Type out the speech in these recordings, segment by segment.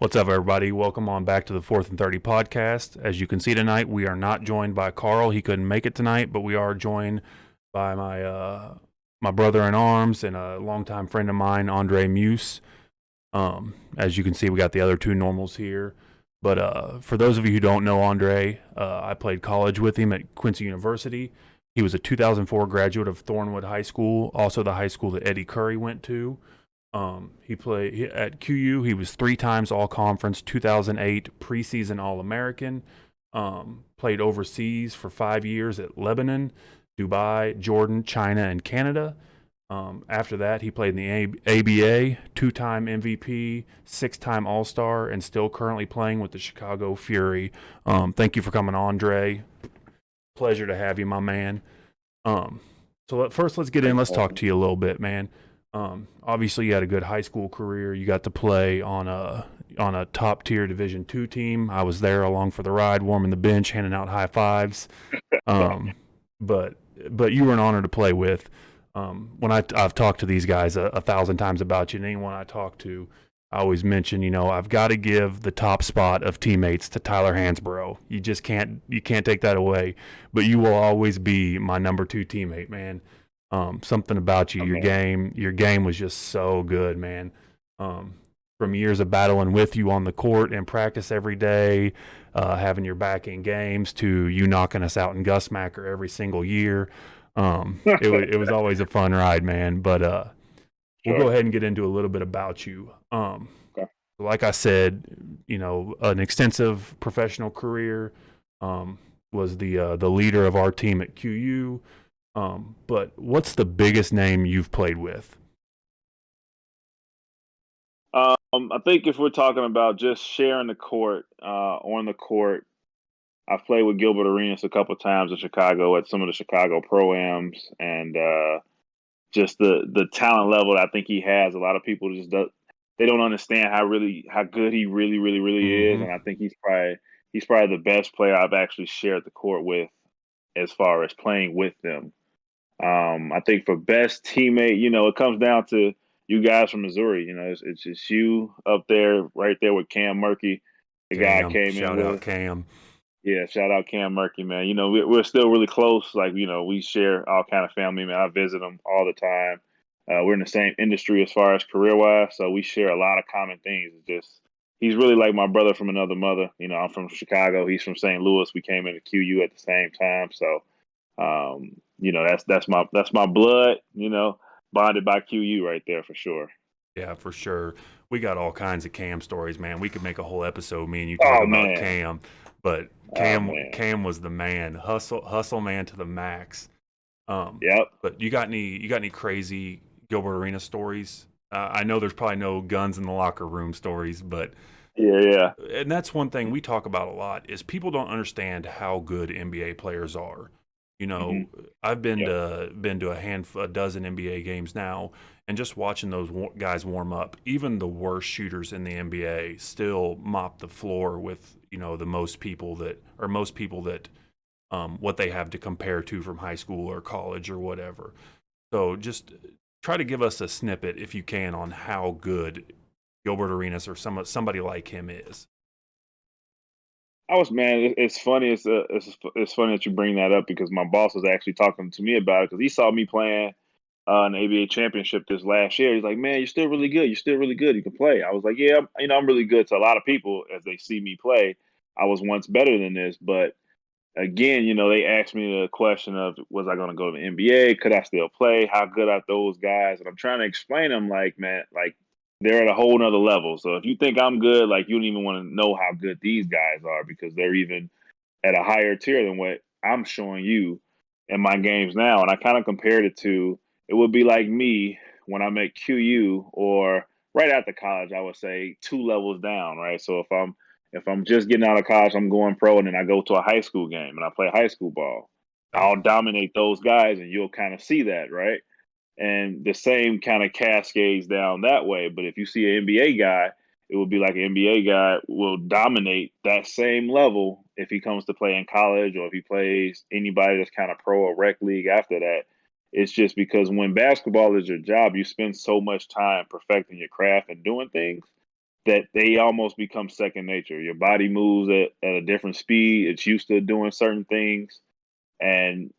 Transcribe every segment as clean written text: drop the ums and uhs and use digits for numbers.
What's up, everybody? Welcome on back to the 4th and 30 podcast. As you can see tonight, we are not joined by Carl. He couldn't make it tonight, but we are joined by my brother in arms and a longtime friend of mine, Andre Muse. As you can see, we got the other two normals here. But for those of you who don't know Andre, I played college with him at Quincy University. He was a 2004 graduate of Thornwood High School, also the high school that Eddie Curry went to. He played at QU. He was 3 times All-Conference, 2008 preseason All-American. Played overseas for 5 years at Lebanon, Dubai, Jordan, China, and Canada. After that, he played in the ABA, 2-time MVP, 6-time All-Star, and still currently playing with the Chicago Fury. Thank you for coming, Andre. Pleasure to have you, my man. First, let's get in. Let's talk to you a little bit, man. Obviously, you had a good high school career. You got to play on a top tier Division II team. I was there along for the ride, warming the bench, handing out high fives. But you were an honor to play with. When I've talked to these guys a thousand times about you, and anyone I talk to, I always mention, I've got to give the top spot of teammates to Tyler Hansborough. You just can't take that away. But you will always be my number 2 teammate, man. Something about you, your game was just so good, man. From years of battling with you on the court and practice every day, having your back in games, to you knocking us out in Gusmacker every single year. It was always a fun ride, man. But we'll go ahead and get into a little bit about you. Okay. Like I said, an extensive professional career. Was the leader of our team at QU. But what's the biggest name you've played with? I think if we're talking about just sharing the court, on the court, I've played with Gilbert Arenas a couple of times in Chicago at some of the Chicago Pro-Ams, and just the talent level that I think he has. A lot of people they don't understand how good he really is, and I think he's probably the best player I've actually shared the court with as far as playing with them. I think for best teammate, it comes down to you guys from Missouri. It's just you up there, right there with Cam Murphy, the guy I came in with. Shout out Cam. Yeah, shout out Cam Murphy, man. We're still really close. Like, we share all kind of family, man. I visit him all the time. We're in the same industry as far as career-wise, so we share a lot of common things. He's really like my brother from another mother. I'm from Chicago. He's from St. Louis. We came into QU at the same time, so that's my blood, bonded by QU right there for sure. Yeah, for sure. We got all kinds of Cam stories, man. We could make a whole episode, me and you, talk about Cam. But Cam was the man, hustle man to the max. Yep. But you got any crazy Gilbert Arenas stories? I know there's probably no guns in the locker room stories, but yeah. And that's one thing we talk about a lot is people don't understand how good NBA players are. I've been to a dozen NBA games now, and just watching those guys warm up, even the worst shooters in the NBA still mop the floor with most people that what they have to compare to from high school or college or whatever. So just try to give us a snippet, if you can, on how good Gilbert Arenas or somebody like him is. It's funny. It's funny that you bring that up because my boss was actually talking to me about it because he saw me playing an ABA championship this last year. He's like, "Man, you're still really good. You're still really good. You can play." I was like, "Yeah, I'm really good." To a lot of people, as they see me play, I was once better than this. But again, they asked me the question of, was I going to go to the NBA? Could I still play? How good are those guys? And I'm trying to explain them, like, man, like, they're at a whole nother level. So if you think I'm good, like, you don't even want to know how good these guys are because they're even at a higher tier than what I'm showing you in my games now. And I kind of compared it to, it would be like me when I'm at QU or right after college, I would say 2 levels down, right? So if I'm just getting out of college, I'm going pro, and then I go to a high school game and I play high school ball. I'll dominate those guys, and you'll kind of see that, right? And the same kind of cascades down that way. But if you see an NBA guy, it would be like an NBA guy will dominate that same level if he comes to play in college or if he plays anybody that's kind of pro or rec league after that. It's just because when basketball is your job, you spend so much time perfecting your craft and doing things that they almost become second nature. Your body moves at a different speed. It's used to doing certain things, and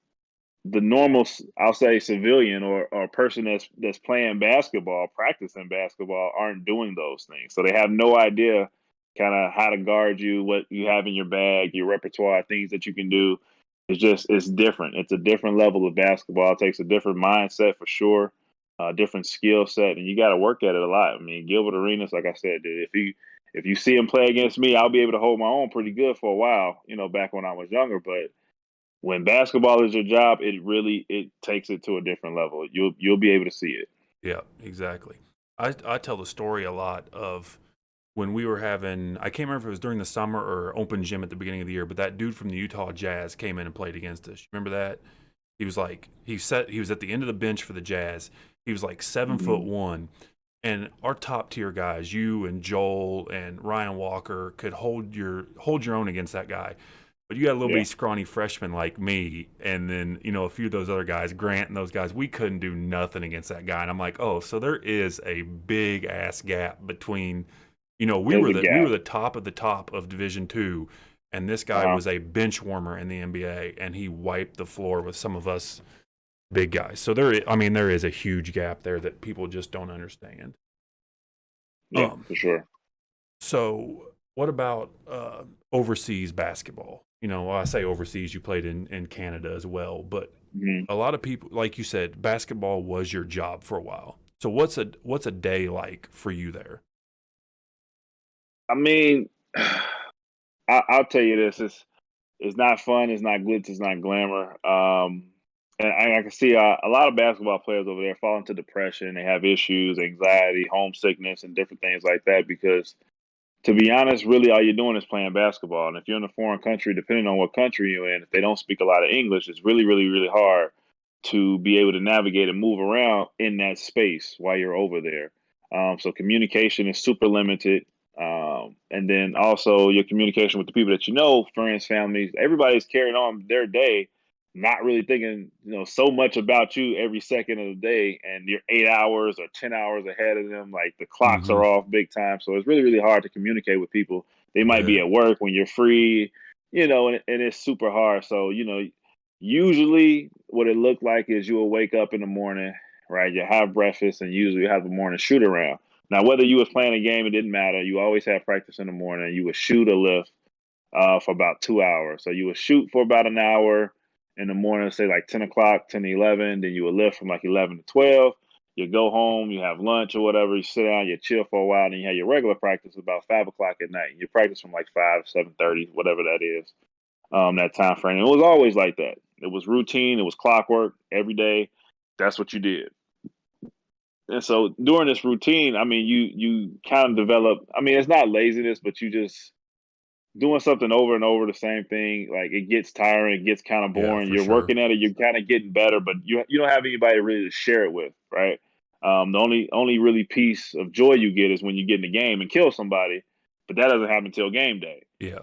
the normal, I'll say, civilian or person that's playing basketball, practicing basketball, aren't doing those things. So they have no idea kind of how to guard you, what you have in your bag, your repertoire, things that you can do. It's different. It's a different level of basketball. It takes a different mindset for sure, a different skill set, and you got to work at it a lot. I mean, Gilbert Arenas, like I said, dude, if you see him play against me, I'll be able to hold my own pretty good for a while. Back when I was younger, but when basketball is your job, it takes it to a different level. You'll be able to see it. Yeah, exactly. I tell the story a lot of when we were having, I can't remember if it was during the summer or open gym at the beginning of the year, but that dude from the Utah Jazz came in and played against us. Remember that? He was like, he was at the end of the bench for the Jazz. He was like 7'1", and our top tier guys, you and Joel and Ryan Walker, could hold your own against that guy. But you got a little bitty scrawny freshman like me, and then a few of those other guys, Grant and those guys, we couldn't do nothing against that guy. And I'm like, oh, so there is a big ass gap between, we were the top of the top of Division II, and this guy was a bench warmer in the NBA, and he wiped the floor with some of us big guys. So there is a huge gap there that people just don't understand. Yeah, for sure. So what about overseas basketball? I say overseas, you played in Canada as well, but a lot of people, like you said, basketball was your job for a while. So what's a day like for you there? I mean, I'll tell you this: it's not fun, it's not glitz, it's not glamour. And I can see a lot of basketball players over there fall into depression. They have issues, anxiety, homesickness, and different things like that because, to be honest, really all you're doing is playing basketball. And if you're in a foreign country, depending on what country you're in, if they don't speak a lot of English, it's really, really, really hard to be able to navigate and move around in that space while you're over there. So communication is super limited. And then also your communication with the people that friends, families, everybody's carrying on their day, not really thinking, so much about you every second of the day, and you're 8 hours or 10 hours ahead of them. Like the clocks are off big time. So it's really, really hard to communicate with people. They might be at work when you're free, and it's super hard. So, usually what it looked like is you will wake up in the morning, right? You have breakfast and usually you have a morning shoot around. Now, whether you was playing a game, it didn't matter. You always had practice in the morning. You would shoot a lift for about 2 hours. So you would shoot for about an hour in the morning, say like 10 o'clock, 10 to 11. Then you would lift from like 11 to 12. You go home, you have lunch or whatever. You sit down, you chill for a while. Then you have your regular practice about 5 o'clock at night. You practice from like 5, 7:30, whatever that is, that time frame. It was always like that. It was routine. It was clockwork every day. That's what you did. And so during this routine, I mean, you kind of develop. I mean, it's not laziness, but you just doing something over and over the same thing. Like it gets tiring, it gets kind of boring. for You're sure. working at it, you're kind of getting better, but you don't have anybody really to share it with, right? The only really piece of joy you get is when you get in the game and kill somebody, but that doesn't happen until game day. Yeah.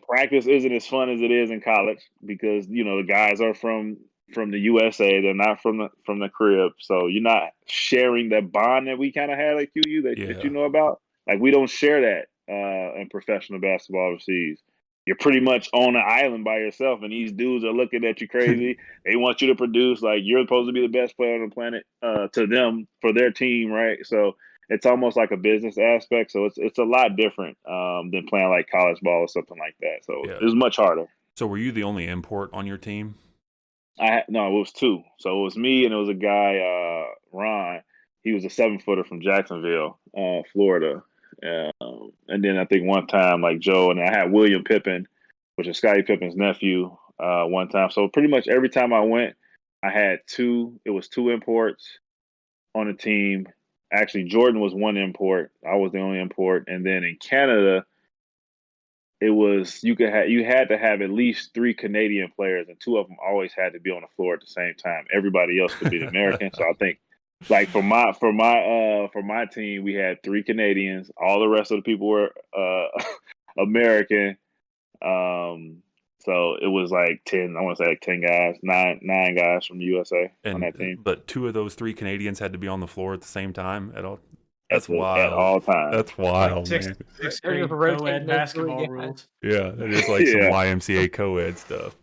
Practice isn't as fun as it is in college because the guys are from the USA. They're not from the crib, so you're not sharing that bond that we kind of had at QU that you know about. Like we don't share that in professional basketball overseas. You're pretty much on an island by yourself, and these dudes are looking at you crazy. They want you to produce like you're supposed to be the best player on the planet to them for their team, right? So it's almost like a business aspect. So it's a lot different than playing like college ball or something like that. So it was much harder. So were you the only import on your team? No, it was two. So it was me and it was a guy, Ron. He was a 7-footer from Jacksonville, Florida. And then I think one time, like Joe, and I had William Pippen, which is Scottie Pippen's nephew, one time. So pretty much every time I went, I had two. It was two imports on the team. Actually, Jordan was one import. I was the only import. And then in Canada, it was you had to have at least 3 Canadian players, and 2 of them always had to be on the floor at the same time. Everybody else could be the American. So I think, like for my team, we had 3 Canadians. All the rest of the people were American. So it was like 10. I want to say like 10 guys, nine guys from the USA on that team. But 2 of those 3 Canadians had to be on the floor at the same time at all. That's at wild. all times. That's Like wild, sixth man. sixth They're just grade rotating co-ed those three basketball guys. rules. Yeah, that is like some Yeah, YMCA co-ed stuff.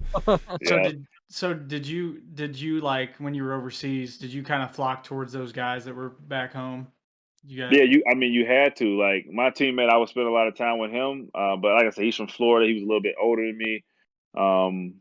So yeah. did you like when you were overseas? Did you kind of flock towards those guys that were back home? You got Yeah, you had to. Like my teammate, I would spend a lot of time with him. But like I said, he's from Florida. He was a little bit older than me. Um,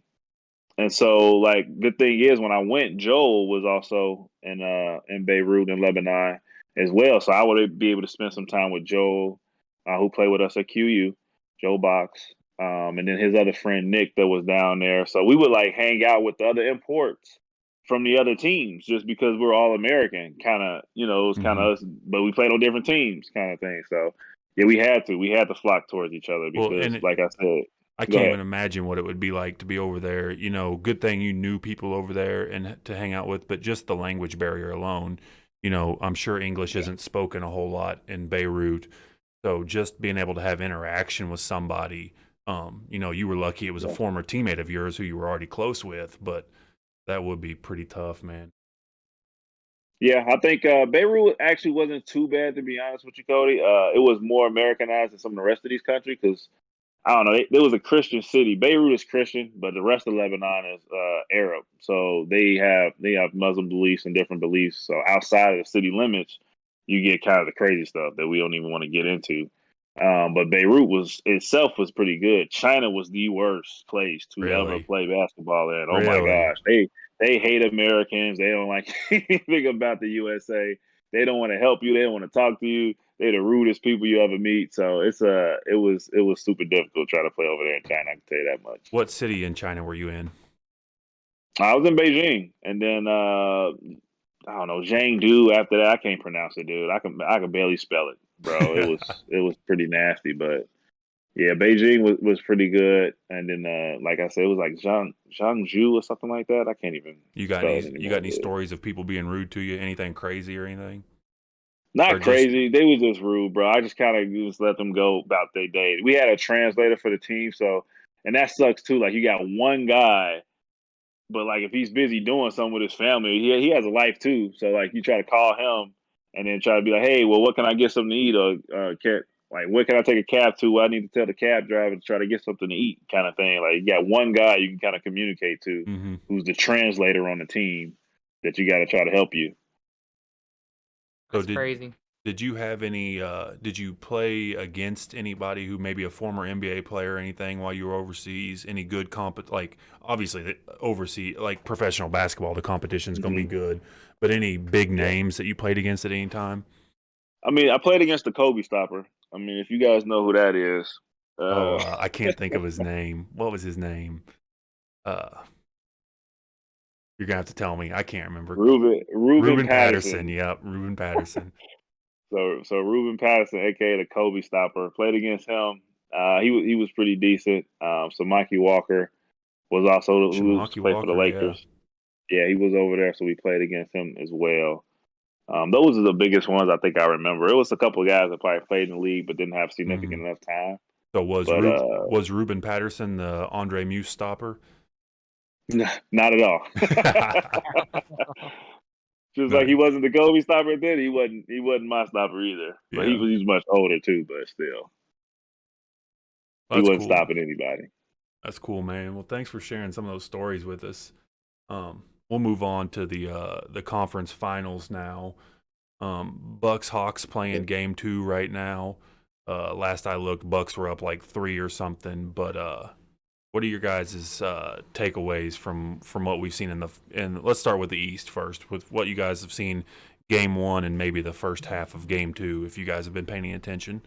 and so like the thing is when I went, Joel was also in Beirut in Lebanon as well. So I would be able to spend some time with Joel, who played with us at QU, Joe Box. And then his other friend Nick that was down there. So we would like hang out with the other imports from the other teams just because we're all American, kind of, it was kind of us, but we played on different teams kind of thing. So yeah, we had to flock towards each other Well, because and like I said, I go can't ahead. even imagine what it would be like to be over there. Good thing you knew people over there and to hang out with, but just the language barrier alone, I'm sure English isn't spoken a whole lot in Beirut. So just being able to have interaction with somebody, you were lucky it was a Yeah. former teammate of yours who you were already close with, but that would be pretty tough, man. Yeah, I think Beirut actually wasn't too bad to be honest with you, Cody. It was more Americanized than some of the rest of these countries because I don't know. There was a Christian city. Beirut is Christian, but the rest of Lebanon is Arab. So they have Muslim beliefs and different beliefs. So outside of the city limits, you get kind of the crazy stuff that we don't even want to get into. But Beirut was pretty good. China was the worst place to ever Really, play basketball in. Oh my really. gosh, they hate Americans. They don't like anything about the USA. They don't want to help you. They don't want to talk to you. They're the rudest people you ever meet. So it was super difficult trying to play over there in China. I can tell you that much. What city in China were you in? I was in Beijing, and then I don't know Zhangdu. After that, I can't pronounce it, dude. I can barely spell it, bro. It was pretty nasty, but yeah, Beijing was pretty good. And then like I said, it was like Zhangzhou or something like that. I can't even You got spell any it you got anymore, any dude. stories of people being rude to you? Anything crazy or anything? Or Not just crazy. They was just rude, bro. I just kind of just let them go about their day. We had a translator for the team, so and that sucks too. Like you got one guy, but like if he's busy doing something with his family, he has a life too. So like you try to call him and then try to be like, hey, well, what can I get something to eat or can like where can I take a cab to? Well, I need to tell the cab driver to try to get something to eat, kind of thing. Like you got one guy you can kind of communicate to, mm-hmm. who's the translator on the team that you got to try to help you. So That's crazy. did you have any did you play against anybody who maybe a former NBA player or anything while you were overseas? Any good like obviously the overseas like professional basketball, the competition's gonna be Mm-hmm. good. But any big Yeah. names that you played against at any time? I mean, I played against the Kobe stopper. I mean, if you guys know who that is, Oh, uh, I can't think of his name. What was his name? Uh, you're gonna have to tell me. I can't remember. Ruben Ruben Patterson. Patterson. Yep, Ruben Patterson. So Ruben Patterson, aka the Kobe stopper, played against him. He was pretty decent. So Mikey Walker was also who was Shamaki played for the Walker. Yeah. Lakers. Yeah, he was over there, so we played against him as well. Those are the biggest ones I think I remember. It was a couple of guys that probably played in the league but didn't have significant Mm-hmm. enough time. So But was Ruben Patterson the Andre Muse stopper? not at all. Just like he No. wasn't the Kobe stopper then, he wasn't my stopper either. But he Yeah, was much older too, but still. He that's wasn't cool. stopping anybody. That's cool, man. Well, thanks for sharing some of those stories with us. We'll move on to the conference finals now. Bucks Hawks playing game 2 right now. Last I looked, Bucks were up like 3 or something. But what are your guys' takeaways from what we've seen in let's start with the East first, with what you guys have seen game 1 and maybe the first half of game 2, if you guys have been paying attention.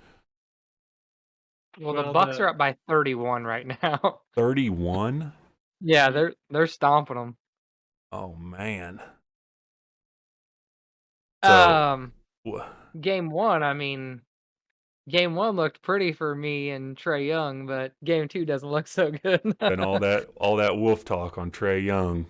Well, the Well, Bucks are up by 31 right now. 31? Yeah, they're stomping them. Oh man. So Game 1, I mean, game 1 looked pretty for me and Trey Young, but game 2 doesn't look so good. and all that wolf talk on Trey Young.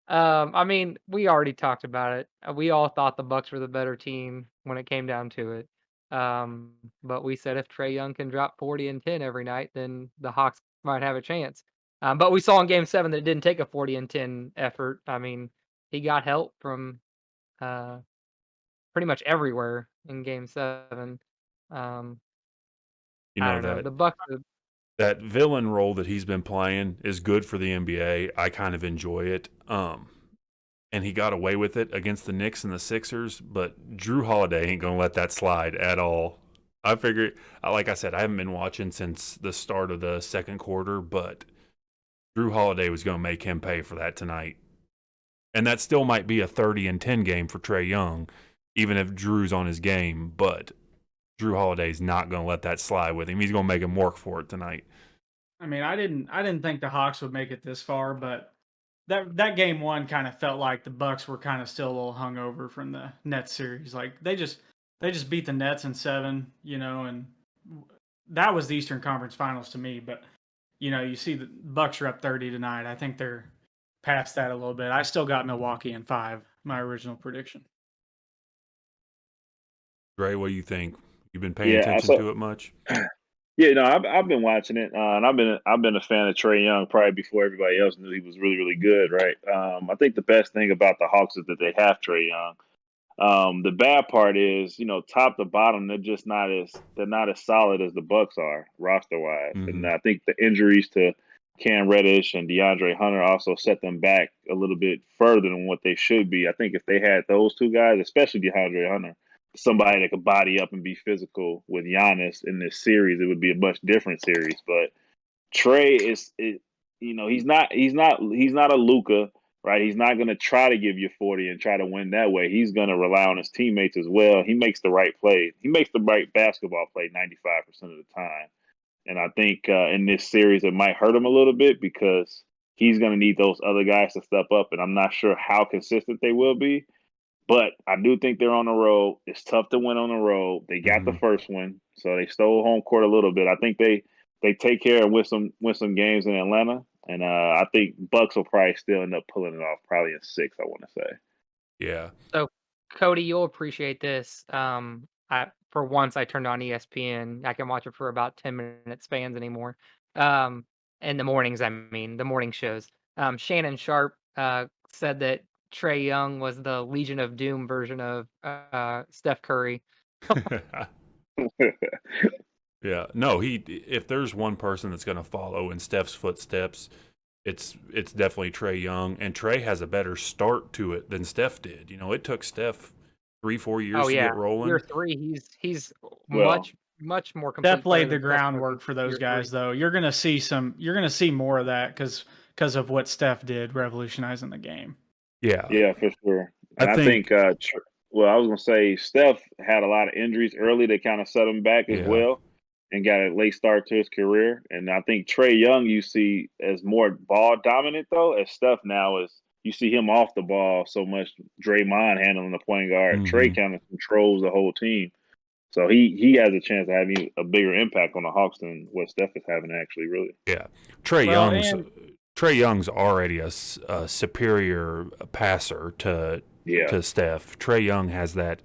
I mean, we already talked about it. We all thought the Bucks were the better team when it came down to it. But we said if Trey Young can drop 40 and 10 every night, then the Hawks might have a chance. But we saw in Game 7 that it didn't take a 40 and 10 effort. I mean, he got help from uh, pretty much everywhere in Game 7. Um, You I know don't know. that The Bucks, that villain role that he's been playing is good for the NBA. I kind of enjoy it. And he got away with it against the Knicks and the Sixers, but Drew Holiday ain't gonna let that slide at all. I figure, like I said, I haven't been watching since the start of the second quarter, but Drew Holiday was gonna make him pay for that tonight. And that still might be a 30-10 game for Trey Young, even if Drew's on his game, but Drew Holiday's not gonna let that slide with him. He's gonna make him work for it tonight. I mean, I didn't think the Hawks would make it this far, but that game one kind of felt like the Bucks were kind of still a little hungover from the Nets series. Like they just beat the Nets in 7, and that was the Eastern Conference Finals to me. But you see the Bucks are up 30 tonight. I think they're past that a little bit. I still got Milwaukee in 5, my original prediction. Dre, what do you think? You've been paying Yeah, attention to it much? Yeah, no, I've been watching it, and I've been a fan of Trey Young probably before everybody else knew he was really really good, right? I think the best thing about the Hawks is that they have Trey Young. The bad part is, top to bottom, they're not as solid as the Bucks are roster wise, and I think the injuries to Cam Reddish and DeAndre Hunter also set them back a little bit further than what they should be. I think if they had those two guys, especially DeAndre Hunter, somebody that could body up and be physical with Giannis in this series, it would be a much different series. But Trey he's not a Luka, right? He's not going to try to give you 40 and try to win that way. He's going to rely on his teammates as well. He makes the right play. He makes the right basketball play 95% of the time. And I think in this series it might hurt him a little bit because he's going to need those other guys to step up, and I'm not sure how consistent they will be. But I do think they're on the road. It's tough to win on the road. They got the first one, so they stole home court a little bit. I think they take care and win some games in Atlanta, and I think Bucks will probably still end up pulling it off, probably in 6. I want to say. Yeah. So, Cody, you'll appreciate this. For once, I turned on ESPN. I can watch it for about 10-minute spans anymore. In the mornings, I mean, the morning shows. Shannon Sharp said that Trey Young was the Legion of Doom version of Steph Curry. Yeah. No, if there's one person that's going to follow in Steph's footsteps, it's definitely Trey Young, and Trey has a better start to it than Steph did. It took Steph 3-4 years to get rolling. Year 3, he's Well, much more complete. Steph laid player the than Steph Curry groundwork for those year guys, 3. though. You're gonna see more of that because of what Steph did, revolutionizing the game. Yeah. Yeah, for sure. And I think well, I was gonna say Steph had a lot of injuries early that kind of set him back as well, and got a late start to his career. And I think Trey Young you see as more ball dominant though, as Steph now is. You see him off the ball so much. Draymond handling the point guard. Trey kind of controls the whole team, so he has a chance of having a bigger impact on the Hawks than what Steph is having actually. Really. Yeah, Trey Young's already a superior passer to Steph. Trey Young has that.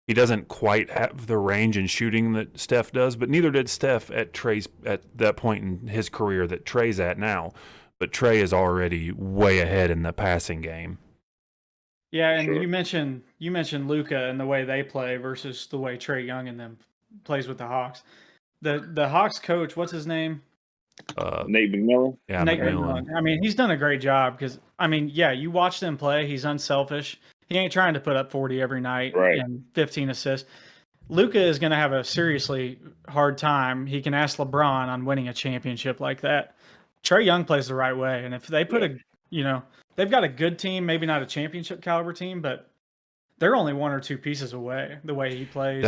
He doesn't quite have the range and shooting that Steph does, but neither did Steph at that point in his career that Trey's at now. But Trey is already way ahead in the passing game. Yeah, and you mentioned Luka and the way they play versus the way Trey Young and them plays with the Hawks. The Hawks coach, what's his name? Nate McMillan. Yeah, Nate McMillan. I mean, he's done a great job because you watch them play. He's unselfish. He ain't trying to put up 40 every night and 15 assists. Luka is going to have a seriously hard time. He can ask LeBron on winning a championship like that. Trey Young plays the right way, and if they put they've got a good team, maybe not a championship caliber team, but they're only 1 or 2 pieces away. The way he plays,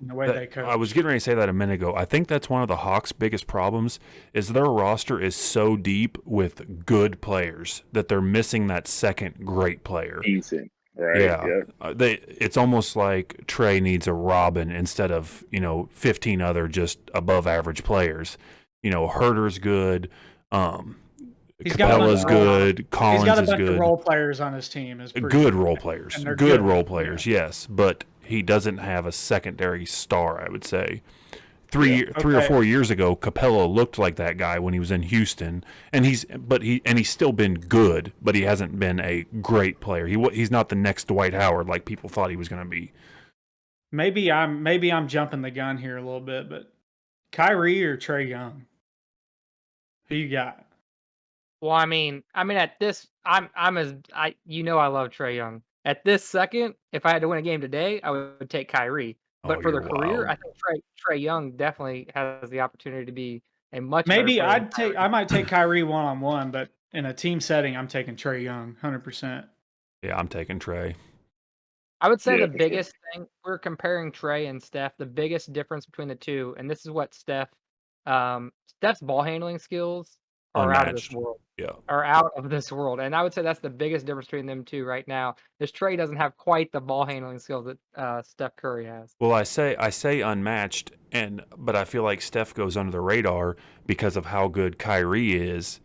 the way they coach. I was getting ready to say that a minute ago. I think that's one of the Hawks' biggest problems is their roster is so deep with good players that they're missing that second great player. Decent. Right. Yeah. It's almost like Trey needs a Robin instead of 15 other just above average players. Herder's good. Capella's good. Collins is good. He's got a bunch of role players on his team. Good role players. Good role players, yes. But he doesn't have a secondary star, I would say. Three or 4 years ago, Capella looked like that guy when he was in Houston, and he's still been good, but he hasn't been a great player. He's not the next Dwight Howard like people thought he was going to be. maybe I'm jumping the gun here a little bit, but Kyrie or Trey Young? Who you got? Well, at this, I love Trey Young. At this second, if I had to win a game today, I would take Kyrie. Oh, But for the you're career, wild. I think Trey Young definitely has the opportunity to be a much better Maybe player than I Kyrie. might take Kyrie one-on-one, but in a team setting, I'm taking Trey Young 100%. Yeah, I'm taking Trey. I would say Yeah, the for sure. biggest thing, we're comparing Trey and Steph, the biggest difference between the two, and this is what Steph's ball handling skills are out of this Unmatched. world. Yeah. Are out of this world, and I would say that's the biggest difference between them two right now. Is Trey doesn't have quite the ball handling skills that Steph Curry has. Well, I say unmatched, but I feel like Steph goes under the radar because of how good Kyrie is.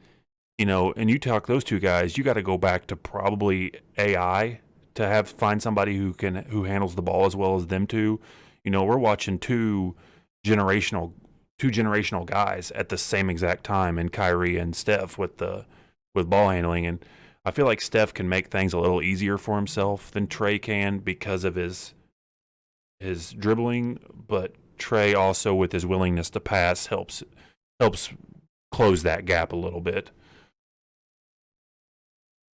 And you talk those two guys, you got to go back to probably AI to find somebody who handles the ball as well as them two. We're watching generational two generational guys at the same exact time in Kyrie and Steph with ball handling, and I feel like Steph can make things a little easier for himself than Trey can because of his dribbling, but Trey also with his willingness to pass helps close that gap a little bit.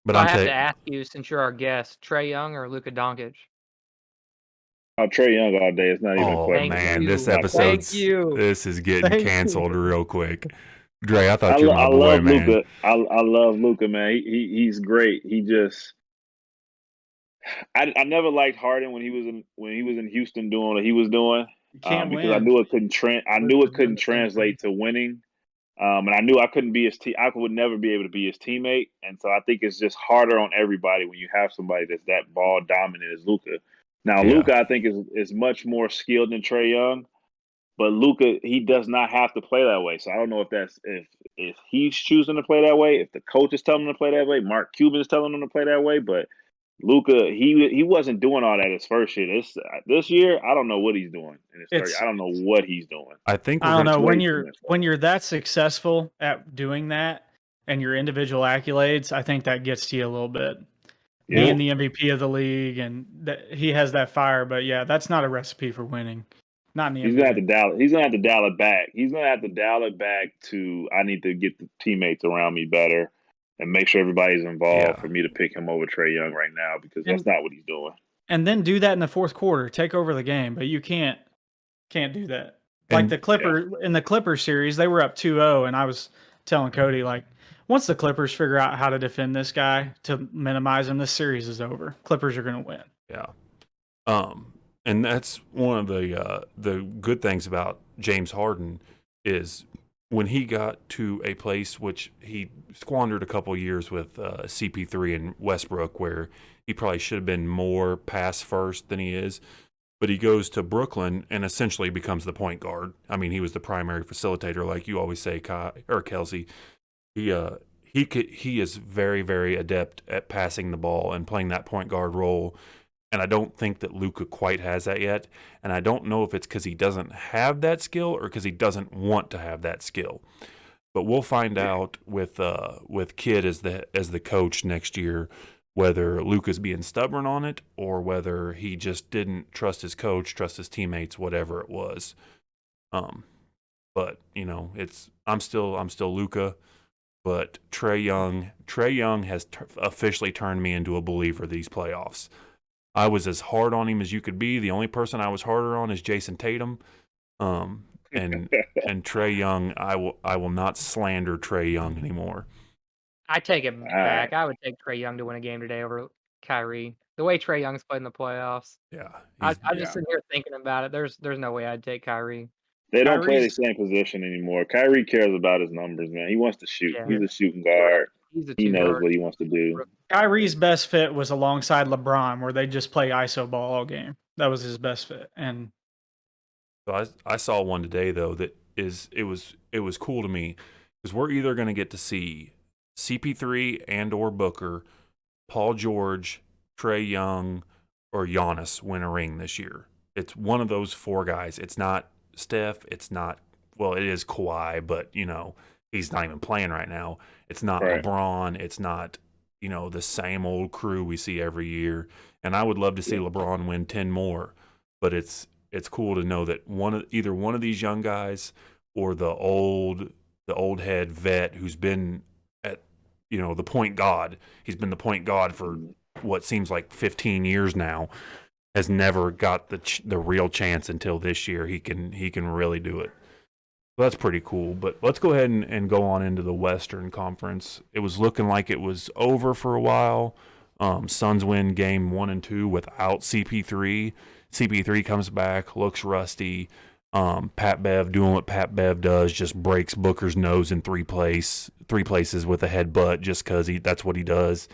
But So I I'm have to taking. ask you, since you're our guest, Trey Young or Luka Doncic? Trey Young all day. It's not even a Oh question. Thank man, you. this Thank episode's you. this is getting Thank canceled you. real quick. Dre, I I, thought you were my I boy, love man. Luka. I love Luka, man. He's great. I never liked Harden when he was in Houston doing what he was doing, You can't because I win. knew it couldn't Luka's doing the same thing. translate to winning. And I knew I couldn't be I would never be able to be his teammate. And so I think it's just harder on everybody when you have somebody that's that ball dominant as Luka. Now, Yeah. Luka, I think, is much more skilled than Trey Young, but Luka, he does not have to play that way. So I don't know if he's choosing to play that way, if the coach is telling him to play that way, Mark Cuban is telling him to play that way. But Luka, he wasn't doing all that his first year. This year, I don't know what he's doing in his third. It's I don't know what he's doing. I think I we're don't gonna. It's know way too much. when you're that successful at doing that and your individual accolades, I think that gets to you a little bit. Yeah. Being the MVP of the league and that he has that fire, but yeah, that's not a recipe for winning. Not in the He's gonna have NBA. to dial. He's gonna have to dial it back. He's gonna have to dial it back to I need to get the teammates around me better and make sure everybody's involved Yeah. for me to pick him over Trey Young right now because that's And not what he's doing. and then do that in the fourth quarter, take over the game, but you can't do that. Like And the Clippers series, they were up 2-0 and I was telling Cody like once the Clippers figure out how to defend this guy to minimize him, this series is over. Clippers are going to win. yeah. And that's one of the good things about James Harden is when he got to a place which he squandered a couple years with CP3 and Westbrook, where he probably should have been more pass first than he is. But he goes to Brooklyn and essentially becomes the point guard. I mean, he was the primary facilitator, like you always say, Kelsey. He is very, very adept at passing the ball and playing that point guard role. And I don't think that Luka quite has that yet. And I don't know if it's because he doesn't have that skill or because he doesn't want to have that skill. But we'll find out with Kidd as the coach next year whether Luka's being stubborn on it or whether he just didn't trust his coach, trust his teammates, whatever it was. But I'm still Luka. But Trey Young has officially turned me into a believer these playoffs. I was as hard on him as you could be. The only person I was harder on is Jason Tatum. And Trey Young, I will not slander Trey Young anymore. I take it All back. right. I would take Trey Young to win a game today over Kyrie. The way Trey Young's played in the playoffs. Yeah. I'm just sitting here thinking about it. There's no way I'd take Kyrie. They don't play the Kyrie's same position anymore. Kyrie cares about his numbers, man. He wants to shoot. Yeah. He's a shooting Right. guard. He's a He two knows guard. what he wants to do. Kyrie's best fit was alongside LeBron, where they just play ISO ball all game. That was his best fit. And So I saw one today though that it was cool to me because we're either going to get to see CP3 and or Booker, Paul George, Trey Young, or Giannis win a ring this year. It's one of those four guys. It's not Steph. It's not, well, it is Kawhi, but he's not even playing right now. It's not Right. LeBron. It's not the same old crew we see every year. And I would love to see LeBron win 10 more. but it's cool to know that either one of these young guys or the old head vet who's been at the point god. He's been the point god for what seems like 15 years now. Has never got the real chance until this year. He can really do it. Well, that's pretty cool. But let's go ahead and go on into the Western Conference. It was looking like it was over for a while. Suns win game 1 and 2 without CP3. CP3 comes back, looks rusty. Pat Bev doing what Pat Bev does, just breaks Booker's nose in three places with a headbutt just because that's what he does.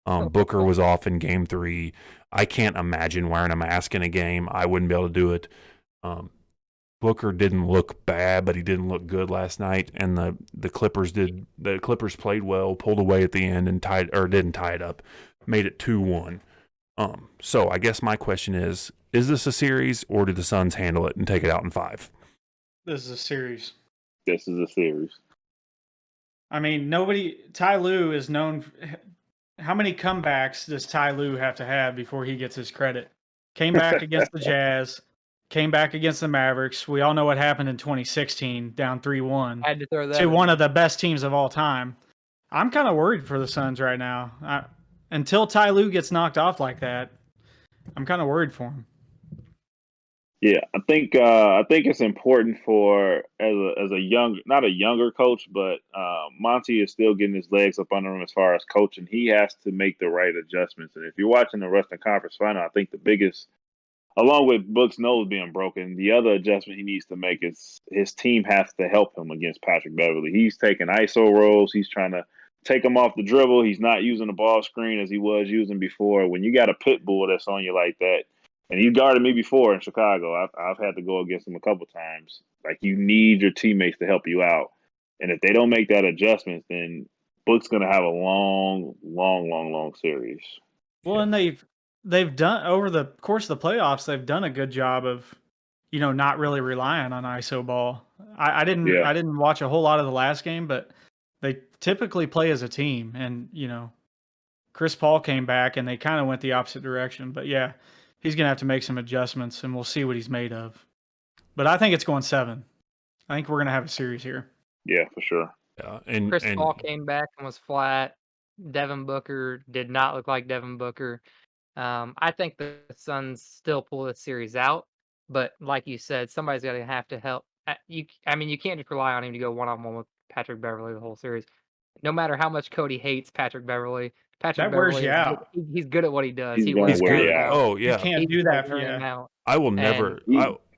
Booker was off in game 3. I can't imagine wearing a mask in a game. I wouldn't be able to do it. Booker didn't look bad, but he didn't look good last night. And the Clippers did. The Clippers played well, pulled away at the end, and didn't tie it up, made it 2-1. So I guess my question is this a series, or did the Suns handle it and take it out in 5? This is a series. This is a series. I mean, Ty Lue is known. How many comebacks does Ty Lue have to have before he gets his credit? Came back against the Jazz, came back against the Mavericks. We all know what happened in 2016, down 3-1. I had to throw that to one of the best teams of all time. I'm kind of worried for the Suns right now. Until Ty Lue gets knocked off like that, I'm kind of worried for him. Yeah, I think it's important for as a young, not a younger coach, but Monty is still getting his legs up under him as far as coaching. He has to make the right adjustments. And if you're watching the Western Conference Final, I think the biggest, along with Book's nose being broken, the other adjustment he needs to make is his team has to help him against Patrick Beverley. He's taking ISO rolls. He's trying to take him off the dribble. He's not using the ball screen as he was using before. When you got a pit bull that's on you like that, and he guarded me before in Chicago. I've had to go against him a couple times. Like, you need your teammates to help you out. And if they don't make that adjustment, then Book's going to have a long series. Well, and they've done, over the course of the playoffs, they've done a good job of, not really relying on ISO ball. I didn't watch a whole lot of the last game, but they typically play as a team. And, Chris Paul came back and they kind of went the opposite direction. But yeah, he's going to have to make some adjustments, and we'll see what he's made of. But I think it's going 7. I think we're going to have a series here. Yeah, for sure. Yeah, and Chris Paul came back and was flat. Devin Booker did not look like Devin Booker. I think the Suns still pull this series out, but like you said, somebody's going to have to help. You can't just rely on him to go one-on-one with Patrick Beverley the whole series. No matter how much Cody hates Patrick Beverley, that wears you out. He's good at what he does. He's going to wear you out. Oh yeah, you can't do that for you. I will never.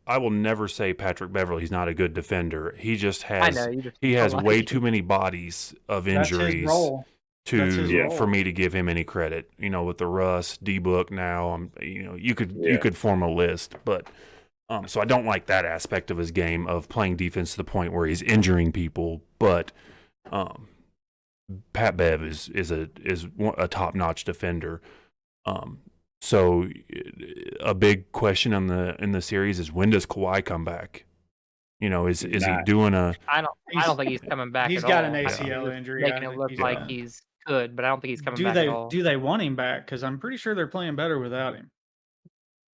I will never say Patrick Beverley. He's not a good defender. He just has. He has way too many bodies of injuries for me to give him any credit. With the Russ, D-Book now, you could form a list, but so I don't like that aspect of his game of playing defense to the point where he's injuring people. But Pat Bev is a top-notch defender. So a big question in the series is, when does Kawhi come back? Is he doing a? I don't think he's coming back. He's got an ACL injury, making it look like he's good, but I don't think he's coming back at all. Do they want him back? Because I'm pretty sure they're playing better without him.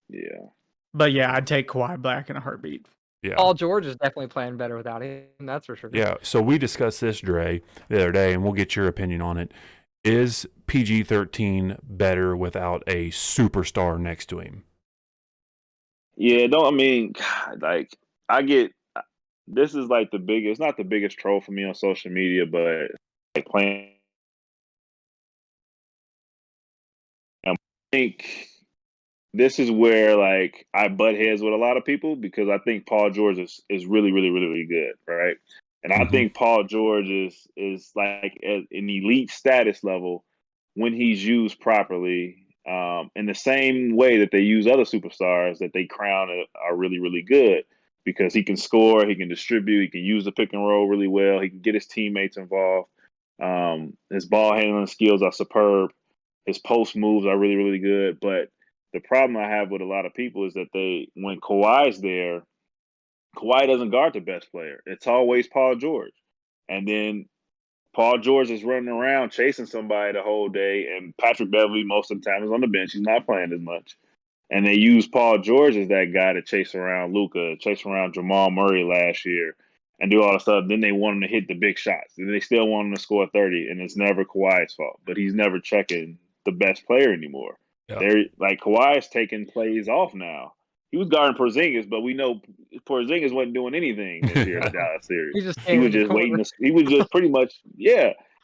Yeah. But yeah, I'd take Kawhi back in a heartbeat. Yeah. Paul George is definitely playing better without him. That's for sure. Yeah. So we discussed this, Dre, the other day, and we'll get your opinion on it. Is PG-13 better without a superstar next to him? Yeah. I get. This is like the biggest. It's not the biggest troll for me on social media, but like playing. I think this is where I butt heads with a lot of people, because I think Paul George is really, really, really, really good, right? And I think Paul George is like at an elite status level when he's used properly, in the same way that they use other superstars that they crown are really, really good, because he can score, he can distribute, he can use the pick and roll really well, he can get his teammates involved. His ball handling skills are superb. His post moves are really, really good. But the problem I have with a lot of people is that when Kawhi's there, Kawhi doesn't guard the best player. It's always Paul George. And then Paul George is running around chasing somebody the whole day, and Patrick Beverley most of the time is on the bench. He's not playing as much. And they used Paul George as that guy to chase around Luka, chase around Jamal Murray last year, and do all the stuff. Then they want him to hit the big shots. And they still want him to score 30, and it's never Kawhi's fault. But he's never checking the best player anymore. Yeah. They're like Kawhi's taking plays off now. He was guarding Porzingis, but we know Porzingis wasn't doing anything this year in the Dallas series. He was just waiting. He was just pretty much,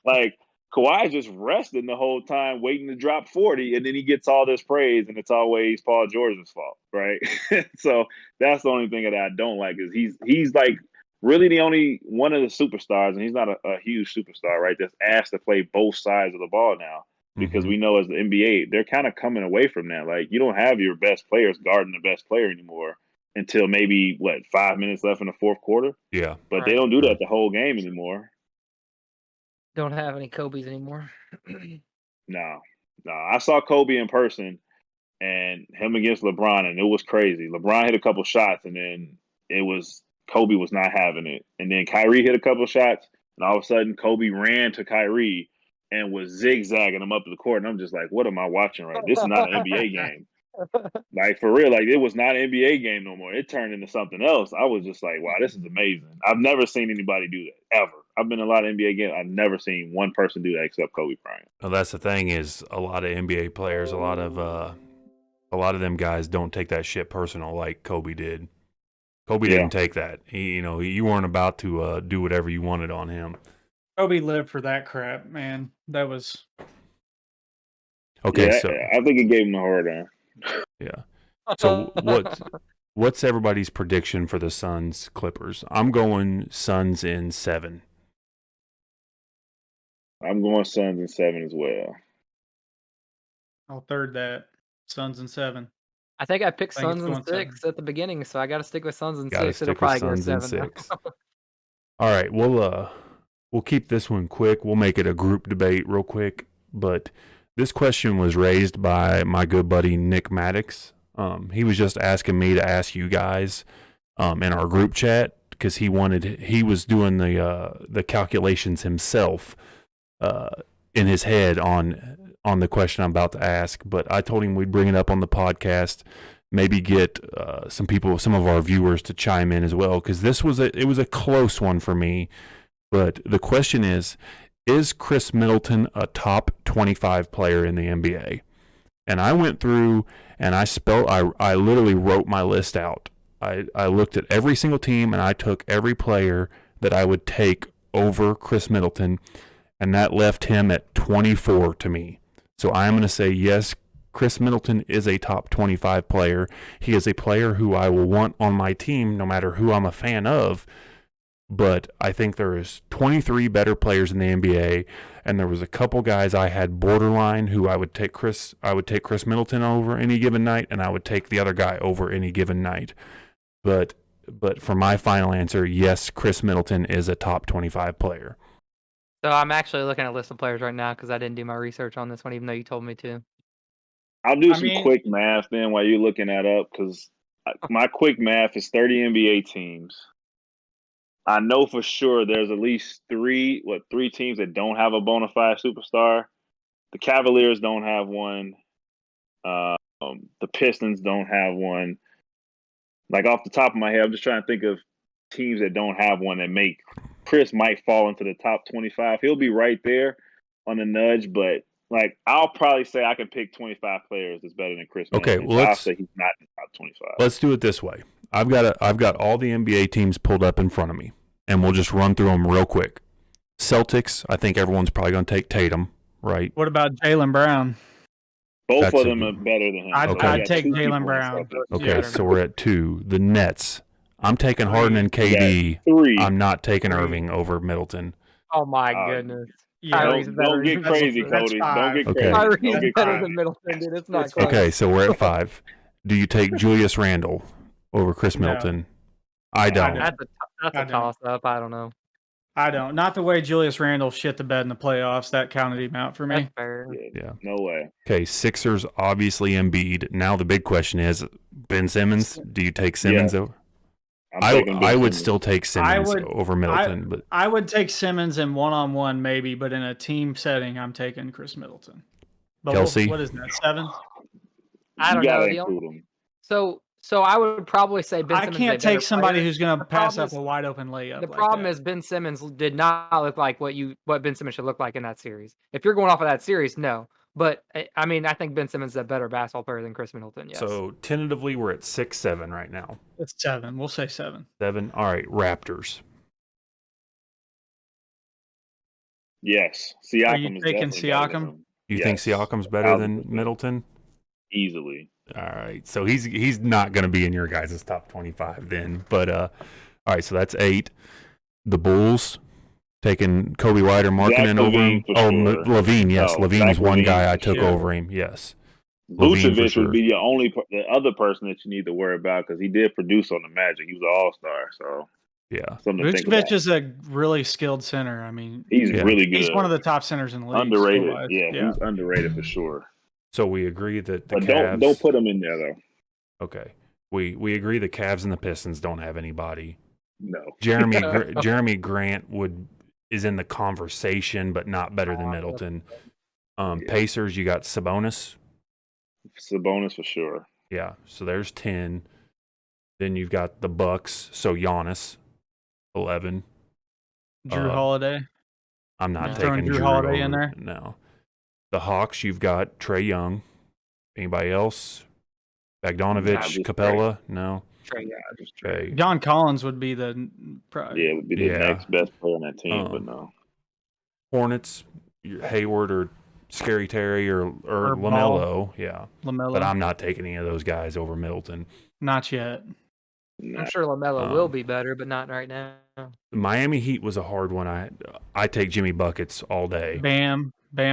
like Kawhi just resting the whole time, waiting to drop 40, and then he gets all this praise, and it's always Paul George's fault, right? So that's the only thing that I don't like is he's like really the only one of the superstars, and he's not a huge superstar, right? That's asked to play both sides of the ball now. Because we know as the NBA, they're kind of coming away from that. Like, you don't have your best players guarding the best player anymore until maybe, 5 minutes left in the fourth quarter? Yeah. But they don't do that the whole game anymore. Don't have any Kobe's anymore. No. I saw Kobe in person and him against LeBron, and it was crazy. LeBron hit a couple shots, and then Kobe was not having it. And then Kyrie hit a couple shots, and all of a sudden Kobe ran to Kyrie and was zigzagging him up to the court. And I'm just like, what am I watching right now? This is not an NBA game. Like, for real, it was not an NBA game no more. It turned into something else. I was just like, wow, this is amazing. I've never seen anybody do that, ever. I've been in a lot of NBA games. I've never seen one person do that except Kobe Bryant. Well, that's the thing is a lot of NBA players, a lot of them guys don't take that shit personal like Kobe did. Kobe didn't take that. You weren't about to do whatever you wanted on him. Kobe lived for that crap, man. That was okay. Yeah, so I think it gave him a hard on. Yeah. So what's everybody's prediction for the Suns Clippers? I'm going Suns in 7. I'm going Suns in 7 as well. I'll third that. Suns in 7. I think I picked I think Suns it's in going 6 at the beginning, so I got to stick with Suns in Gotta 6. It'll stick with probably go Suns in 7. 6. All right, we'll keep this one quick. We'll make it a group debate real quick. But this question was raised by my good buddy Nick Maddox. He was just asking me to ask you guys in our group chat because he was doing the calculations himself in his head on the question I'm about to ask. But I told him we'd bring it up on the podcast, maybe get some of our viewers to chime in as well, because it was a close one for me. But the question is Chris Middleton a top 25 player in the NBA? And I went through and I literally wrote my list out. I looked at every single team and I took every player that I would take over Chris Middleton, and that left him at 24 to me. So I'm going to say yes, Chris Middleton is a top 25 player. He is a player who I will want on my team no matter who I'm a fan of. But I think there is 23 better players in the NBA, and there was a couple guys I had borderline who I would take Chris Middleton over any given night, and I would take the other guy over any given night. But for my final answer, yes, Chris Middleton is a top 25 player. So I'm actually looking at a list of players right now because I didn't do my research on this one, even though you told me to. I'll do some quick math then while you're looking that up, because my quick math is 30 NBA teams. I know for sure there's at least three teams that don't have a bona fide superstar. The Cavaliers don't have one. The Pistons don't have one. Like, off the top of my head, I'm just trying to think of teams that don't have one that make Chris might fall into the top 25. He'll be right there on the nudge, but I'll probably say I can pick 25 players that's better than Chris. Okay, well, I'll say he's not in the top 25. Let's do it this way. I've got all the NBA teams pulled up in front of me, and we'll just run through them real quick. Celtics, I think everyone's probably going to take Tatum, right? What about Jaylen Brown? Both of them are better than him. I'd take Jaylen Brown. Okay, so we're at 2. The Nets, I'm taking Harden and KD. 3. I'm not taking Irving over Middleton. Oh my goodness. Don't get crazy, Cody. Don't get crazy. Kyrie's better than Middleton, dude. It's not close. Okay, so we're at 5. Do you take Julius Randle over Chris Middleton? No. I don't. That's a toss-up. I don't know. I don't. Not the way Julius Randle shit the bed in the playoffs. That counted him out for me. That's fair. Yeah. No way. Okay, Sixers, obviously Embiid. Now the big question is, Ben Simmons, do you take Simmons over? I would still take Simmons over Middleton. But I would take Simmons in one-on-one maybe, but in a team setting, I'm taking Chris Middleton. But Kelsey? what is that, 7? I don't gotta know. include him. So I would probably say Ben I Simmons can't is a better take somebody player. who's going to The pass problem up is- a wide open layup. The like problem that. is Ben Simmons did not look like what Ben Simmons should look like in that series. If you're going off of that series, no. But I mean, I think Ben Simmons is a better basketball player than Chris Middleton. Yes. So tentatively, we're at 6-7 right now. It's 7. We'll say 7. 7. All right, Raptors. Yes, Are Siakam you is taking definitely better than Siakam? him. You think Yes. Siakam's better than 1000%. Middleton? Easily. All right, so he's not going to be in your guys' top 25 then. But all right, so that's 8. The Bulls taking Kobe White or Markkinen over him. for sure. Levine, yes, No, Levine's Zach one LaVine guy I for took sure. over him. Yes, LaVine for Vucevic sure. would be the other person that you need to worry about because he did produce on the Magic. He was an All-Star, so Yeah, something to think Vucevic about. is a really skilled center. I mean, He's Yeah. really good. he's one of the top centers in the league. underrated. skill-wise. Yeah, he's underrated for sure. so we agree that the But Cavs. don't put him in there though. Okay, we agree the Cavs and the Pistons don't have anybody. No. Jeremy Grant is in the conversation, but not better than Middleton. Pacers, you got Sabonis. Sabonis for sure. Yeah, so there's 10. Then you've got the Bucks, so Giannis, 11. Drew Holiday. I'm not Throwing taking Drew Drew Holiday in over- there? No. The Hawks, you've got Trey Young. Anybody else? Nah, Bogdanovich, just Capella? No. Trey Young. Just Okay. John Collins would be the Yeah, would be the Yeah. next best player on that team, but no. Hornets, Hayward or Scary Terry or Ball. LaMelo. Yeah. LaMelo. But I'm not taking any of those guys over Middleton. Not yet. Nah. I'm sure LaMelo will be better, but not right now. The Miami Heat was a hard one. I take Jimmy Buckets all day. Bam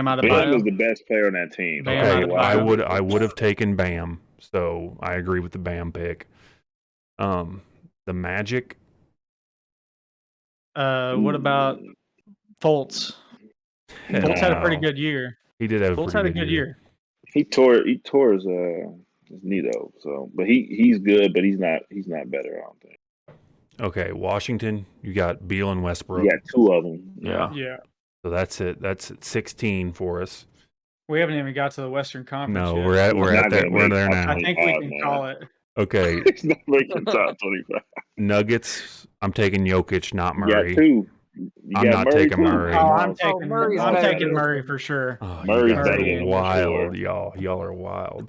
out of Bam bio. is the best player on that team. Bam Okay, out of bio. I would have taken Bam, so I agree with the Bam pick. The Magic. What about Fultz? Fultz had a pretty good year. He did have Fultz a had pretty a good year. He tore his knee though. So, but he's good, but he's not better. I don't think. Okay, Washington. You got Beal and Westbrook. You got 2 of them. Yeah. Yeah. So that's it. That's at 16 for us. We haven't even got to the Western Conference No, yet. we're at not that. gonna We're make there top now. I think we can man. call it. Okay, He's not making top 25. Nuggets. I'm taking Jokic, not You got Murray. 2. You I'm got not Murray taking too. Murray. Oh, I'm Murray's taking better. Murray for sure. Oh, Murray's you guys better are than him, for wild, sure. y'all. Y'all are wild.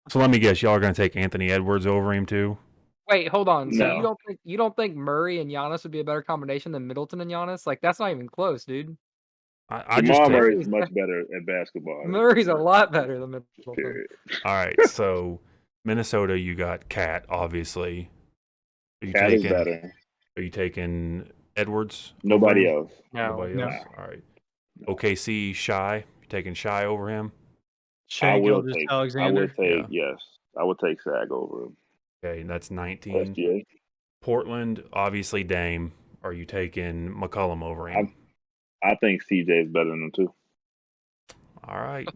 So let me guess, y'all are going to take Anthony Edwards over him too? Wait, hold on. So No. you don't think Murray and Giannis would be a better combination than Middleton and Giannis? Like that's not even close, dude. I just Jamal take. Murray is much better at basketball. Murray's a lot better than Middleton. Period. All right, so Minnesota, you got Cat, obviously. Are you Cat is taking? better. Are you taking Edwards? Nobody over him? else. Nobody No. else. All right. OKC, Shy. You taking Shy over him? Shea Gilgeous I Alexander. would take Yeah. yes. I would take Sag over him. Okay, that's 19. SGA. Portland, obviously Dame. Are you taking McCollum over him? I think CJ is better than him too. All right.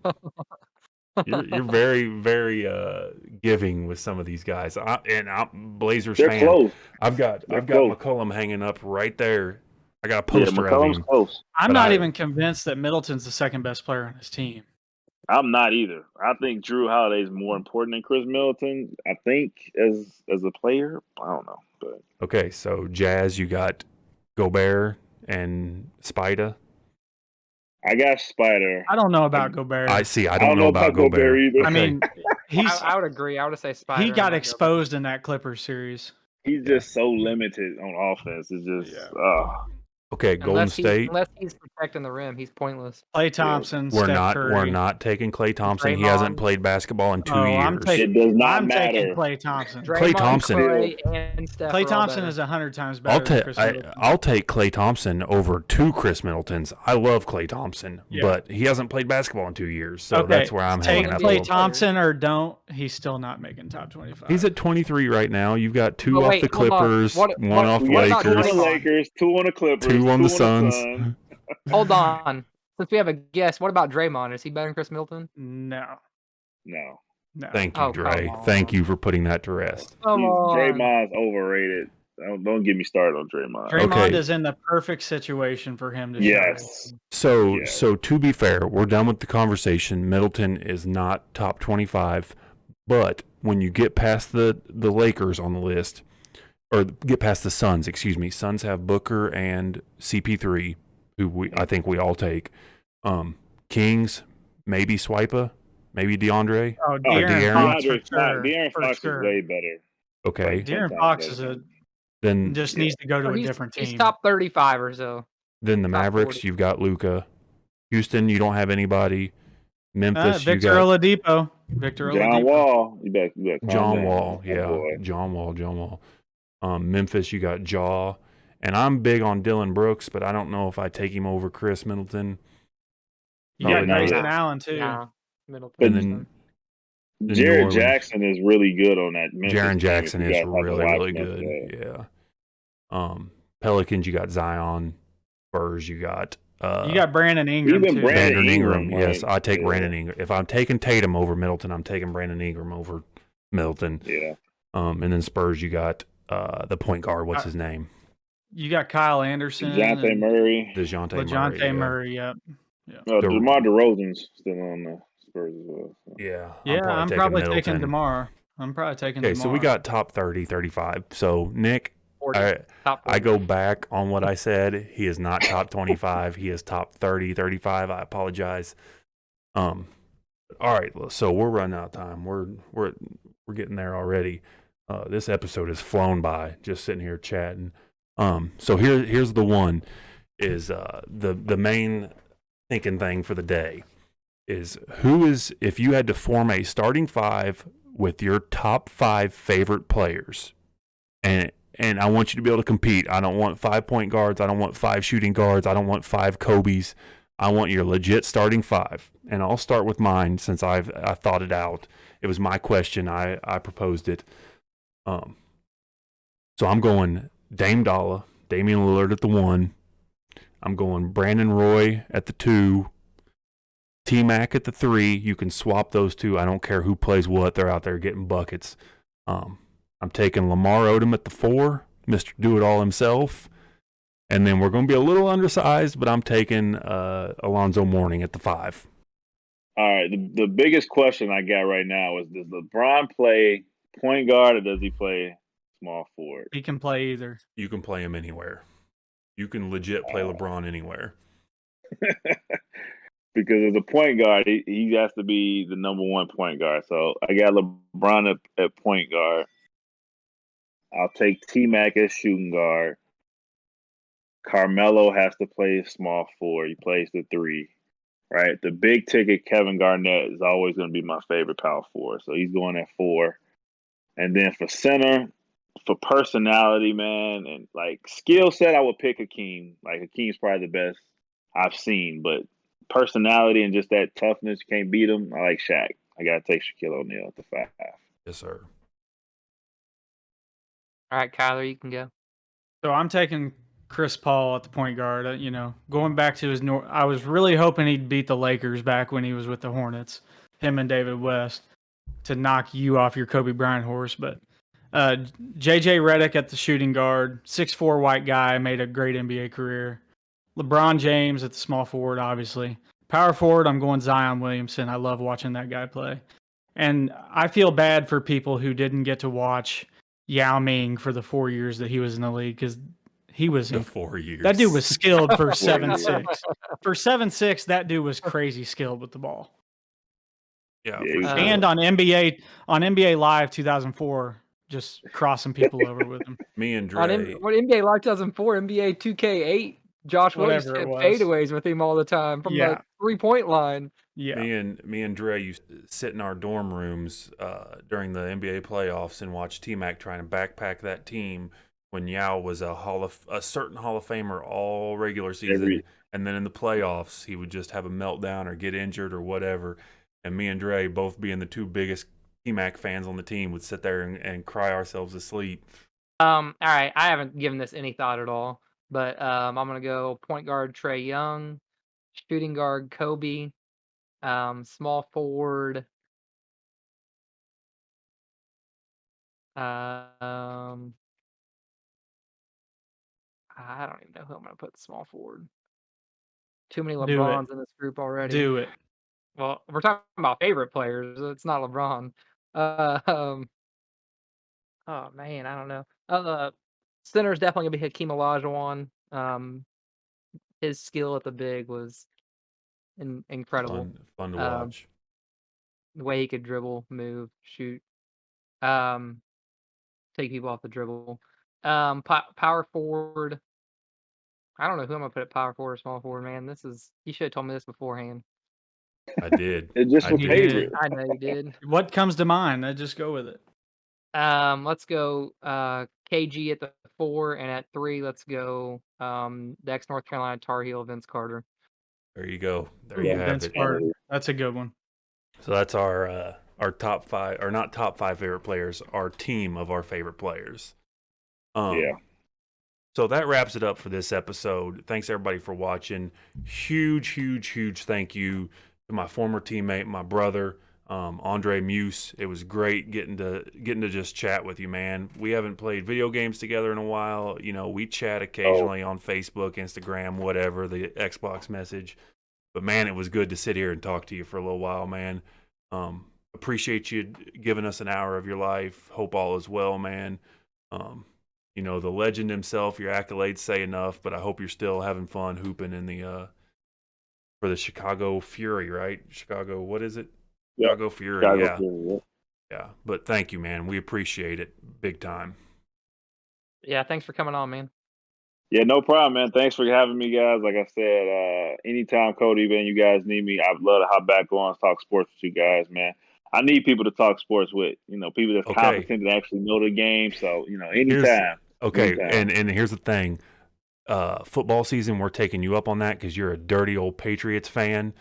You're very, very giving with some of these guys. I'm Blazers They're fan. close. I've got They're McCollum close. hanging up right there. I got a Yeah, poster of McCollum's him. close. I'm But not I- even convinced that Middleton's the second best player on his team. I'm not either. I think Drew Holiday is more important than Chris Middleton. I think as a player, I don't know, but Okay, so Jazz, you got Gobert and Spida. I got Spider. I don't know about Gobert. I don't know about Gobert either. I mean, I would agree. I would say Spider. he and got not exposed in that Clippers series. he's just so limited on offense. It's just Okay, Gobert. Golden Unless State. unless he's protecting the rim, he's pointless. Klay Thompson, We're Steph Curry. we're not taking Klay Thompson. He Draymond. hasn't played basketball in 2 years. I'm taking. It does not I'm matter. taking Klay Thompson. Klay Draymond, Thompson. Klay, and Steph are Klay all Thompson better. is 100 times better than Chris Middleton. I'll take Klay Thompson over 2 Chris Middletons. I love Klay Thompson, Yeah. but he hasn't played basketball in 2 years, so Okay, that's where I'm Take hanging up. a Klay little. Thompson or don't. He's still not making top 25. He's at 23 right now. You've got 2 But off wait, the hold on. Clippers, What- 1 what- off We got 2 on Lakers, the Lakers, 2 on the Clippers, 2 on the Suns. Suns. Hold on. Since we have a guess, what about Draymond? Is he better than Chris Middleton? no. No. Thank you, Oh, come Dre. on. Thank you for putting that to rest. Come on. Draymond's overrated. Don't get me started on Draymond. Draymond Okay. is in the perfect situation for him to Yes. So, Yeah. so to be fair, we're done with the conversation. Middleton is not top 25, But when you get past the Lakers on the list, or get past the Suns, excuse me, Suns have Booker and CP3, who I think we all take. Kings, maybe Swipa, maybe DeAndre. Oh, De'Aaron Fox for sure. De'Aaron Fox is way better. Okay. De'Aaron Fox is just needs to go to a different team. He's top 35 or so. Then the Mavericks, you've got Luka. Houston, you don't have anybody. Memphis, Victor Oladipo. Victor Oladipo. John Wall. You bet. John Wall, yeah. John Wall. Memphis, you got Jaw. And I'm big on Dylan Brooks, but I don't know if I take him over Chris Middleton. You got Grayson Allen, too. Yeah. Middleton. And then Jared Jackson is really good on that Memphis Jaren Jackson is really good. Today. Yeah. Pelicans, you got Zion. Spurs, you got Brandon Ingram, too. Brandon Ingram, yes. I take Brandon Ingram. If I'm taking Tatum over Middleton, I'm taking Brandon Ingram over Middleton. Yeah. And then Spurs, you got the point guard. What's his name? You got Kyle Anderson. DeJounte Murray. DeJounte Murray, yep. DeMar DeRozan's still on the Spurs as well. So. Yeah. I'm probably taking DeMar. Okay, so we got top 30, 35. So, Nick, 40, I go back on what I said. He is not top 25. He is top 30, 35. I apologize. All right, so we're running out of time. We're getting there already. This episode has flown by, just sitting here chatting. So here's the one, is the main thinking thing for the day is if you had to form a starting five with your top 5 favorite players, and I want you to be able to compete. I don't want 5 point guards. I don't want 5 shooting guards. I don't want 5 Kobe's. I want your legit starting 5. And I'll start with mine since I thought it out. It was my question. I proposed it. So I'm going Dame Dollar, Damian Lillard at the 1. I'm going Brandon Roy at the 2. T-Mac at the 3. You can swap those two. I don't care who plays what. They're out there getting buckets. I'm taking Lamar Odom at the 4, Mr. Do-It-All himself. And then we're going to be a little undersized, but I'm taking Alonzo Mourning at the 5. All right. The biggest question I got right now is, does LeBron play point guard or does he play small forward? He can play either. You can play him anywhere. You can legit play LeBron anywhere. Because as a point guard, he has to be the number 1 point guard. So I got LeBron at point guard. I'll take T-Mac as shooting guard. Carmelo has to play small forward. He plays the 3, right? The big ticket Kevin Garnett is always going to be my favorite power forward. So he's going at 4. And then for center, for personality, man, and like skill set, I would pick Hakeem. Like Hakeem's probably the best I've seen, but personality and just that toughness, you can't beat him. I like Shaq. I got to take Shaquille O'Neal at the 5. Yes, sir. All right, Kyler, you can go. So I'm taking Chris Paul at the point guard. Going back to I was really hoping he'd beat the Lakers back when he was with the Hornets, him and David West, to knock you off your Kobe Bryant horse. But JJ Redick at the shooting guard, 6'4" white guy, made a great NBA career. LeBron James at the small forward, obviously. Power forward, I'm going Zion Williamson. I love watching that guy play. And I feel bad for people who didn't get to watch Yao Ming for the 4 years that he was in the league, because he was 4 years. That dude was skilled for 7'6". For 7'6", that dude was crazy skilled with the ball. Yeah. And on NBA Live 2004, just crossing people over with him. Me and Dre. On NBA Live 2004, NBA 2K8, Josh Williams hit fadeaways with him all the time from the 3-point line. Yeah. Me and Dre used to sit in our dorm rooms during the NBA playoffs and watch T-Mac trying to backpack that team when Yao was a certain Hall of Famer all regular season, and then in the playoffs he would just have a meltdown or get injured or whatever. And me and Dre, both being the 2 biggest T-Mac fans on the team, would sit there and cry ourselves to sleep. All right, I haven't given this any thought at all, but I'm gonna go point guard Trey Young, shooting guard Kobe, small forward. I don't even know who I'm gonna put small forward. Too many LeBrons in this group already. Do it. Well, we're talking about favorite players. It's not LeBron. Um, oh man, I don't know. Center is definitely gonna be Hakeem Olajuwon. His skill at the big was incredible. Fun to Um, watch. the way he could dribble, move, shoot, um, take people off the dribble. Power forward. I don't know who I'm gonna put at power forward or small forward, man. You should have told me this beforehand. I did. It's just I a You did. favorite. did. I know you did. What comes to mind? I just go with it. Let's go KG at the 4, and at 3, let's go the ex North Carolina Tar Heel Vince Carter. There you go. There Ooh, you have Vince it. Carter. That's a good one. So that's our top 5, or not top 5 favorite players, our team of our favorite players. Yeah. So that wraps it up for this episode. Thanks everybody for watching. Huge thank you to my former teammate, my brother, Andre Muse. It was great getting to just chat with you, man. We haven't played video games together in a while. You know, we chat occasionally on Facebook, Instagram, whatever, the Xbox message. But man, it was good to sit here and talk to you for a little while, man. Appreciate you giving us an hour of your life. Hope all is well, man. You know, the legend himself, your accolades say enough, but I hope you're still having fun hooping in the for the Chicago Fury, right? Chicago, what is it? Yep. Chicago Fury, Chicago yeah. Fury, Yeah. But thank you, man. We appreciate it big time. Yeah, thanks for coming on, man. Yeah, no problem, man. Thanks for having me, guys. Like I said, anytime Cody, man, you guys need me, I'd love to hop back on and talk sports with you guys, man. I need people to talk sports with, people that's competent that actually know the game. So, anytime. And here's the thing. Football season, we're taking you up on that because you're a dirty old Patriots fan.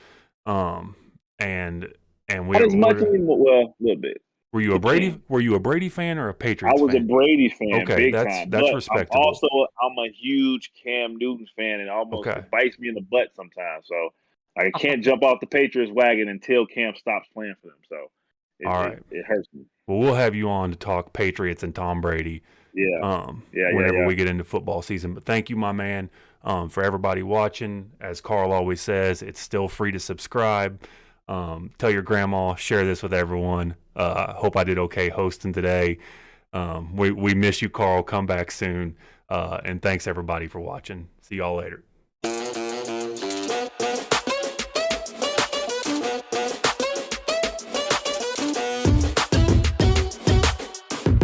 And Not as much anymore. Well, a little bit. Were you a Brady fan or a Patriots fan? I was a Brady fan, okay, big that's time. That's but respectable. I'm a huge Cam Newton fan, and almost it bites me in the butt sometimes. So I can't jump off the Patriots wagon until Cam stops playing for them. So it hurts me. Well, we'll have you on to talk Patriots and Tom Brady. Whenever we get into football season. But thank you, my man. For everybody watching, as Carl always says, it's still free to subscribe. Tell your grandma, share this with everyone. Hope I did okay hosting today. We miss you, Carl. Come back soon. And thanks everybody for watching. See y'all later.